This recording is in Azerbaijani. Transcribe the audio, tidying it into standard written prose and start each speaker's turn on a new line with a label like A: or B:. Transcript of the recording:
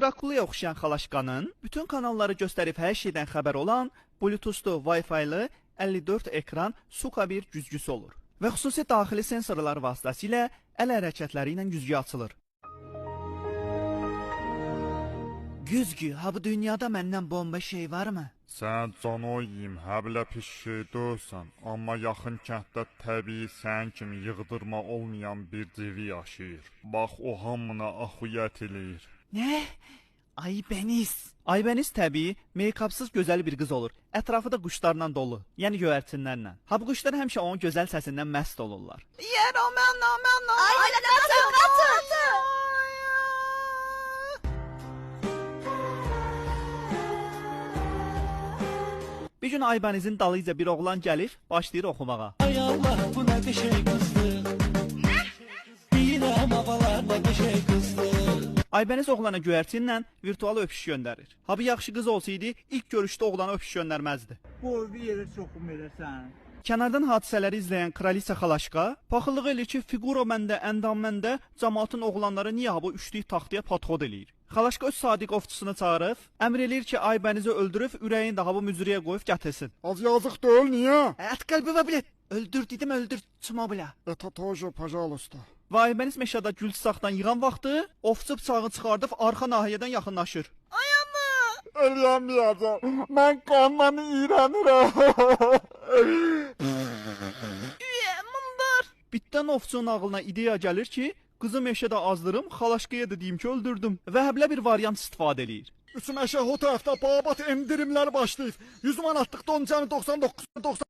A: Drakulaya oxşayan xalaşqanın bütün kanalları göstərib hər şeydən xəbər olan Bluetoothlu, Wi-Fi-lı 54 ekran Suka bir güzgüsü olur və xüsusi daxili sensorlar vasitəsilə əl hərəkətləri ilə güzgü açılır. Güzgü, ha bu dünyada məndən bomba şey varmı?
B: Sən canoyim, həblə pis şey deyilsən, amma yaxın kənddə təbii sən kimi yığdırma olmayan bir divi yaşayır. Bax, o hamına axuyət eləyir.
A: Nə? Aybəniz. Aybəniz təbii, meykapsız gözəl bir qız olur. Ətrafı da quşlarla dolu, yəni göyərçinlərlə. Ha bu quşlar həmişə onun gözəl səsindən məst olurlar. Bir gün Aybənizin dalıyca bir oğlan gəlib, başlayır oxumağa.
C: Ay Allah, bu nə qəşəng qızdır. Bilirəm havalar nə qəşəng qızdır.
A: Aybəniz oğlana göyərçinlə virtual öpüş göndərir. Ha bu yaxşı qız olsaydı, ilk görüşdə oğlana öpüş göndərməzdi.
D: Qoy bir yerə soxum eləsən.
A: Kənardan hadisələri izləyən Kraliça Xalaşqa paxıllığı elə ki, figuro məndə, əndam məndə, cəmaatın oğlanları niyə bu üçlük taxtaya patxod eləyir. Xalaşqa öz sadiq ovçusunu çağırıb, əmr eləyir ki, Aybənizi öldürüb, ürəyini daha bu müzürəyə qoyub gətirsin.
B: Az yazıq deyil, niyə?
A: Ət qəlbimə bilet, öldür dedim, öldür, çıma bilə.
B: Это тоже, пожалуйста.
A: Və Aybəniz meşədə gül çiçaqdan yığan vaxtı, ovçu bıçağı çıxardıb arxa nahiyədən yaxınlaşır.
B: Eləyəməyəcəm, mən qandan iyrənirəm.
A: Bitdən ovçunun ağlına ideya gəlir ki, qızı meşədə azdırım, Xalaşqaya da deyim ki, öldürdüm və həblə bir variant istifadə eləyir.
B: Üç meşə o tərəfdə babat endirimlər başlayıb. 100 manatlıq doncanı 99